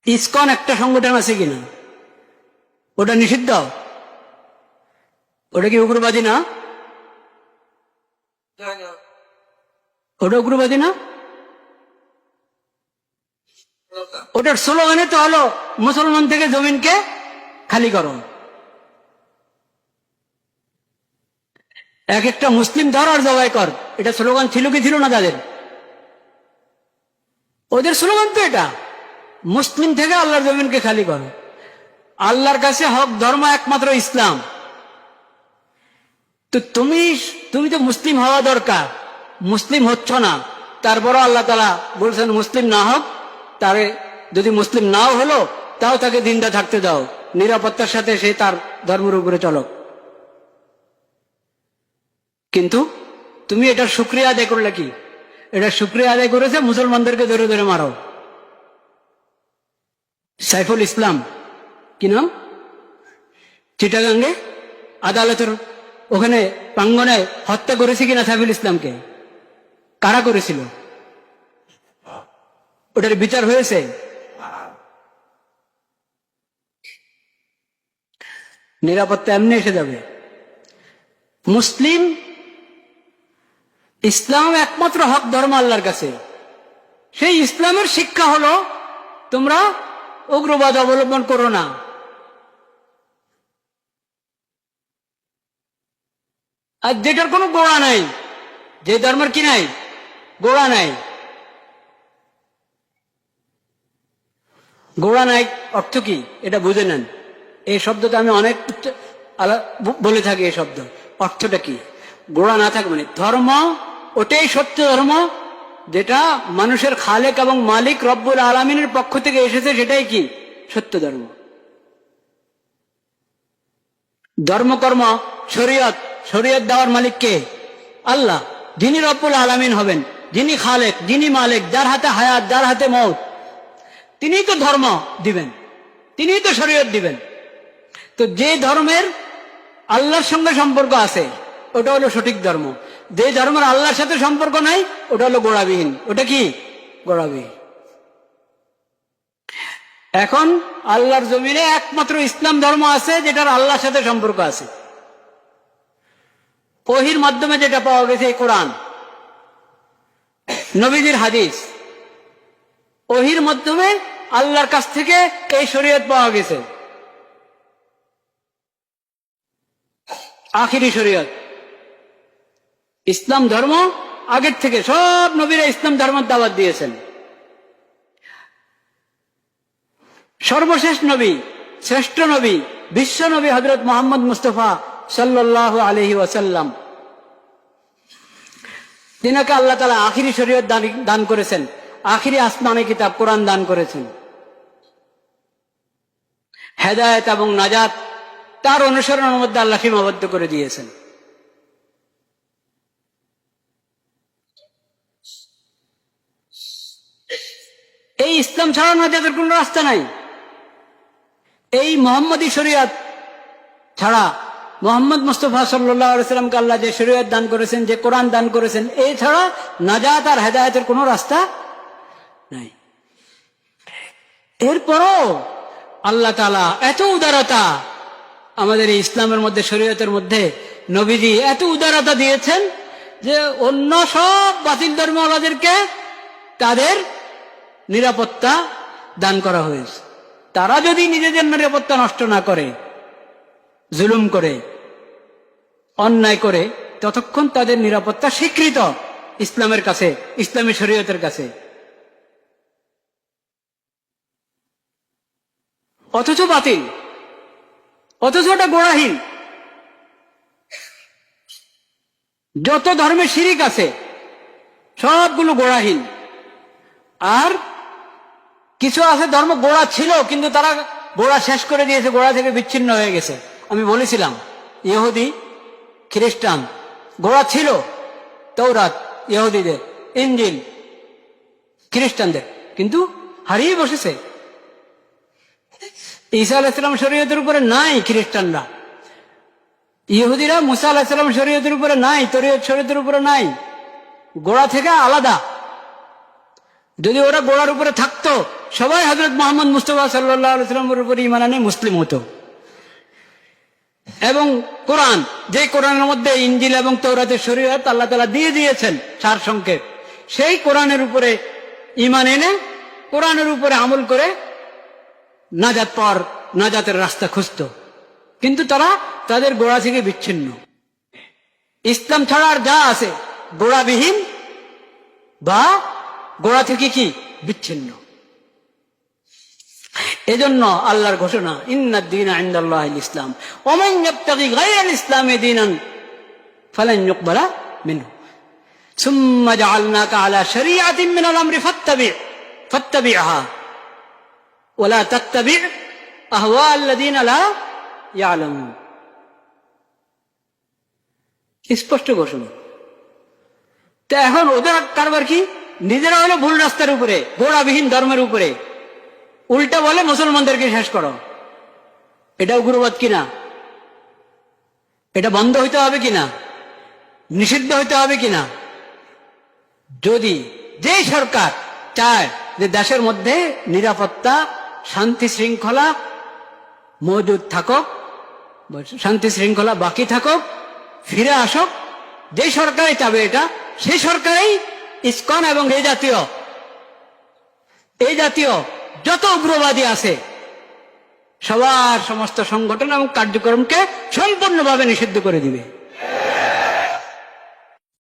ISKCON একটা সংগঠন আছে কিনা? ওটা নিষিদ্ধ? ওটা কি উগ্রবাদী না? ওটা উগ্রবাদী না? ওটার স্লোগানে তো হলো মুসলমান থেকে জমিনকে খালি করো। এক একটা মুসলিম ধর আর জবাই কর, এটা স্লোগান ছিল কি ছিল না তাদের? ওদের স্লোগান তো এটা, মুসলিম থেকে আল্লাহর জমিনকে খালি করো। আল্লাহর কাছে হক ধর্ম একমাত্র ইসলাম। তো তুমি তো মুসলিম হওয়া দরকার, মুসলিম হচ্ছ না। তারপরও আল্লাহ তাআলা বলছেন মুসলিম না হোক, তারে যদি মুসলিম নাও হলো তাও তাকে দিনটা থাকতে দাও, নিরাপত্তার সাথে সে তার ধর্মের উপরে চলো। কিন্তু তুমি এটার শুকরিয়া আদায় করলে কি? এটা শুকরিয়া আদায় করেছে মুসলমানদেরকে ধরে ধরে মারো। সাইফুল ইসলাম কি নাম, চিটাগাঙ্গে আদালতের ওখানে প্রাঙ্গনে হত্যা করেছে কিনা সাইফুল ইসলামকে? কারা করেছিল? ওটার বিচার হয়েছে? নিরাপত্তা এমনি এসে যাবে। মুসলিম ইসলাম একমাত্র হক ধর্ম আল্লাহর কাছে। সেই ইসলামের শিক্ষা হলো তোমরা উগ্রবাদ অবলম্বন করো না। আর যেটার কোনো গোড়া নাই, যে ধর্মের কি নাই, গোড়া নাই। গোড়া নাই অর্থ কি এটা বুঝে নেন। এই শব্দটা আমি অনেক বলে থাকি। এই শব্দ অর্থটা কি? গোড়া না থাকে মানে ধর্ম ওটাই সত্য ধর্ম যেটা মানুষের খালেক এবং মালিক রব্বুল আলামিনের পক্ষ থেকে এসেছে, সেটাই কি সত্য ধর্ম। ধর্মকর্ম শরীয়ত, শরীয়ত দেওয়ার মালিক কে? আল্লাহ, যিনি রব্বুল আলামিন হবেন, যিনি খালেক, যিনি মালিক, যার হাতে হায়াত, যার হাতে মওত, তিনিই তো ধর্ম দিবেন, তিনিই তো শরীয়ত দিবেন। তো যে ধর্মের আল্লাহর সঙ্গে সম্পর্ক আছে ওটা হলো সঠিক ধর্ম। যে ধর্মের আল্লাহর সাথে সম্পর্ক নাই ওটা হলো গোড়াবিহীন। ওটা কি? গোড়াবিহীন। এখন আল্লাহর জমিনে একমাত্র ইসলাম ধর্ম আছে যেটার আল্লাহর সাথে সম্পর্ক আছে। ওহীর মাধ্যমে যেটা পাওয়া গেছে এই কোরআন, নবীজির হাদিস, ওহীর মাধ্যমে আল্লাহর কাছ থেকে এই শরীয়ত পাওয়া গেছে, আখিরি শরীয়ত। ইসলাম ধর্ম আগের থেকে সব নবীরা ইসলাম ধর্মের দাওয়াত দিয়েছেন। সর্বশেষ নবী, শ্রেষ্ঠ নবী, বিশ্ব নবী হযরত মুহাম্মদ মুস্তাফা সাল্লাল্লাহু আলাইহি ওয়াসাল্লাম, তিনাকে আল্লাহ তাআলা আখিরি শরীয়ত দান করেছেন, আখিরি আসমানি কিতাব কোরআন দান করেছেন। হেদায়েত এবং নাজাত তার অনুসরণের মধ্যে আল্লাহ সীমাবদ্ধ করে দিয়েছেন। এই ইসলাম ছাড়া নাজাতের কোন রাস্তা নাই। এই মুহাম্মদী শরীয়ত ছাড়া, মুহাম্মদ মুস্তাফা সাল্লাল্লাহু আলাইহি ওয়াসাল্লামকে আল্লাহ যে শরীয়ত দান করেছেন, যে কোরআন দান করেছেন, এই ছাড়া নাজাত আর হেদায়েতের কোনো রাস্তা নাই। এরপরও আল্লাহ তাআলা এত উদারতা আমাদের এই ইসলামের মধ্যে, শরীয়তের মধ্যে নবীজি এত উদারতা দিয়েছেন যে অন্য সব বাতিল ধর্মওয়ালাদেরকে তাদের নিরাপত্তা দান করা হয়েছে। তারা যদি নিজেদের নিরাপত্তা নষ্ট না করে, জুলুম করে, অন্যায় করে, ততক্ষণ তাদের নিরাপত্তা স্বীকৃত ইসলামের কাছে, ইসলামী শরীয়তের কাছে। অথচ বাতিল, অথচ ওটা গোড়াহীন। যত ধর্মে শিরিক আছে সবগুলো গোড়াহীন। আর কিছু আছে ধর্ম গোড়া ছিল কিন্তু তারা গোড়া শেষ করে দিয়েছে, গোড়া থেকে বিচ্ছিন্ন হয়ে গেছে। আমি বলেছিলাম ইহুদি, খ্রিস্টান গোড়া ছিল, তৌরাত ইহুদিদের, ইনজিল খ্রিস্টানদের, কিন্তু হারিয়ে বসেছে। ঈসা আলাইহিস সালাম শরীয়তের উপরে নাই, খ্রিস্টানরা, ইহুদিরা মুসা আলাইহিস সালাম শরীয়তের উপরে নাই, তরিয়ত শরীয়তের উপরে নাই, গোড়া থেকে আলাদা। যদি ওরা গোড়ার উপরে থাকতো সবাই হযরত মুহাম্মদ মুস্তাফা সাল্লাল্লাহু আলাইহি ওয়াসাল্লামের উপর ঈমান আনে, মুসলিম হতো। এবং কোরআন, যে কোরআনের মধ্যে ইনজিল এবং তৌরাতের শরীয়ত আল্লাহ তাআলা দিয়ে দিয়েছেন সারসংক্ষেপ, সেই কোরআনের উপরে ঈমান এনে কোরআনের উপরে আমল করে নাজাত পাওয়ার, নাজাতের রাস্তা খুঁজত। কিন্তু তারা তাদের গোড়া থেকে বিচ্ছিন্ন। ইসলাম ছাড়া আর যা আছে গোড়াবিহীন বা গোড়া থেকে কি বিচ্ছিন্ন। এজন্য আল্লাহর ঘোষণা, ইন্নাদ দীনা ইনদাল্লাহিল ইসলাম ওয়া মান ইয়াবতাগি গায়রাল ইসলামি দীনান ফালান ইউকবালা মিনহু সুম্মা জাআলনাকা আলা শরীআতিন মিনাল আমরি ফাত্তাবি'হা ওয়া লা তাত্তাবি' আহওয়াআল্লাযীনা লা ইয়ালামুন। স্পষ্ট ঘোষণা। তো এখন ওদের কারবার কি? নিজেরা হলো ভুল রাস্তার উপরে, গোড়াবিহীন ধর্মের উপরে, উল্টা বলে মুসলমানদেরকে শেষ করো। এটা উগ্রবাদ কিনা? এটা বন্ধ হইতে হবে কিনা? নিষিদ্ধ হইতে হবে কিনা? যদি যে সরকার চায় যে দেশের মধ্যে নিরাপত্তা, শান্তি শৃঙ্খলা মজুদ থাকুক, শান্তি শৃঙ্খলা বাকি থাকুক, ফিরে আসুক, যে সরকারই চাবে এটা, সেই সরকারই ইসকন এবং এই জাতীয় যত উগ্রবাদী আছে সবার সমস্ত সংগঠন এবং কার্যক্রমকে সম্পূর্ণভাবে নিষিদ্ধ করে দিবে।